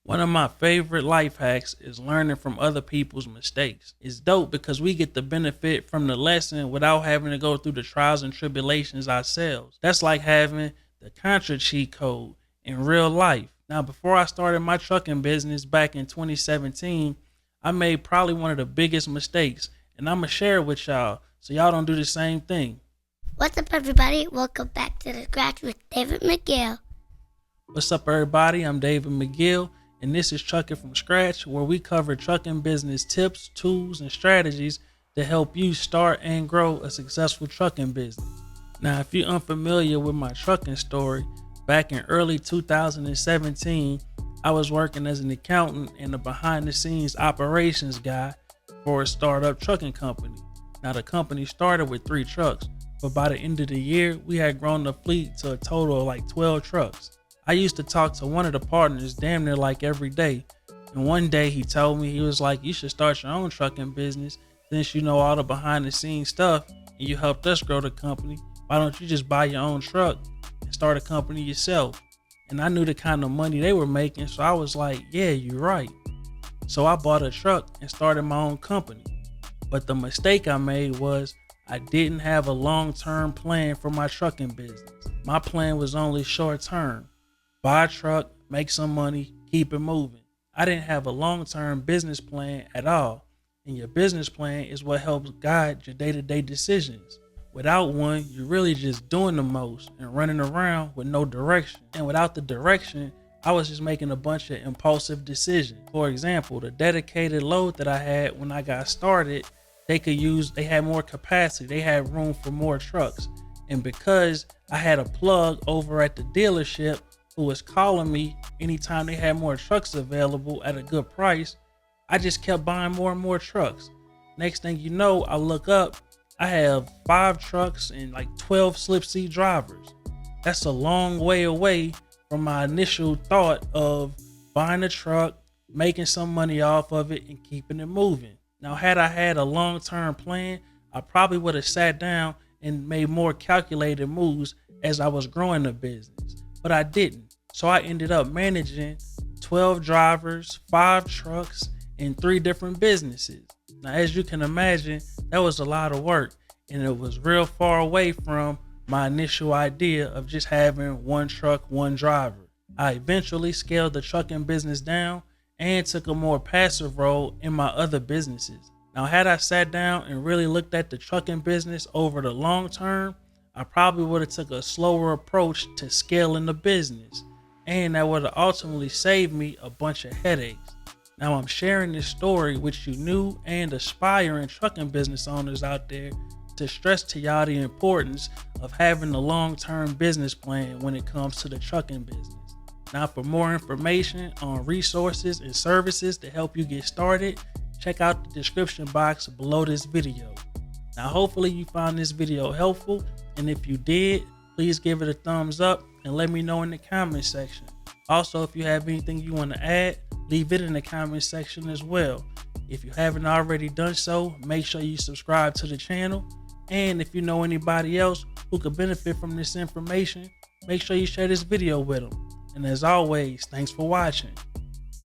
One of my favorite life hacks is learning from other people's mistakes. It's dope because we get the benefit from the lesson without having to go through the trials and tribulations ourselves. That's like having the contra cheat code in real life. Now, before I started my trucking business back in 2017, I made probably one of the biggest mistakes, and I'm going to share it with y'all so y'all don't do the same thing. What's up, everybody? Welcome back to The Scratch with David McGill. What's up, everybody? I'm David McGill, and this is Trucking from Scratch, where we cover trucking business tips, tools, and strategies to help you start and grow a successful trucking business. Now, if you're unfamiliar with my trucking story, back in early 2017, I was working as an accountant and a behind-the-scenes operations guy for a startup trucking company. Now, the company started with 3 trucks, but by the end of the year, we had grown the fleet to a total of like 12 trucks. I used to talk to one of the partners damn near like every day. And one day he told me, he was like, you should start your own trucking business since you know all the behind the scenes stuff and you helped us grow the company. Why don't you just buy your own truck and start a company yourself? And I knew the kind of money they were making, so I was like, yeah, you're right. So I bought a truck and started my own company. But the mistake I made was I didn't have a long-term plan for my trucking business. My plan was only short-term. Buy a truck, make some money, keep it moving. I didn't have a long-term business plan at all. And your business plan is what helps guide your day-to-day decisions. Without one, you're really just doing the most and running around with no direction. And without the direction, I was just making a bunch of impulsive decisions. For example, the dedicated load that I had when I got started, they had more capacity. They had room for more trucks. And because I had a plug over at the dealership who was calling me anytime they had more trucks available at a good price, I just kept buying more and more trucks. Next thing you know, I look up, I have 5 trucks and like 12 slip seat drivers. That's a long way away from my initial thought of buying a truck, making some money off of it, and keeping it moving. Now, had I had a long-term plan, I probably would have sat down and made more calculated moves as I was growing the business, but I didn't. So I ended up managing 12 drivers, 5 trucks, and 3 different businesses. Now, as you can imagine, that was a lot of work, and it was real far away from my initial idea of just having 1 truck, 1 driver. I eventually scaled the trucking business down and took a more passive role in my other businesses. Now, had I sat down and really looked at the trucking business over the long term, I probably would have took a slower approach to scaling the business, and that would have ultimately saved me a bunch of headaches. Now, I'm sharing this story with you new and aspiring trucking business owners out there to stress to y'all the importance of having a long-term business plan when it comes to the trucking business. Now, for more information on resources and services to help you get started, check out the description box below this video. Now, hopefully you found this video helpful, and if you did, please give it a thumbs up and let me know in the comment section. Also, if you have anything you want to add, leave it in the comment section as well. If you haven't already done so, make sure you subscribe to the channel. And if you know anybody else who could benefit from this information, make sure you share this video with them. And as always, thanks for watching.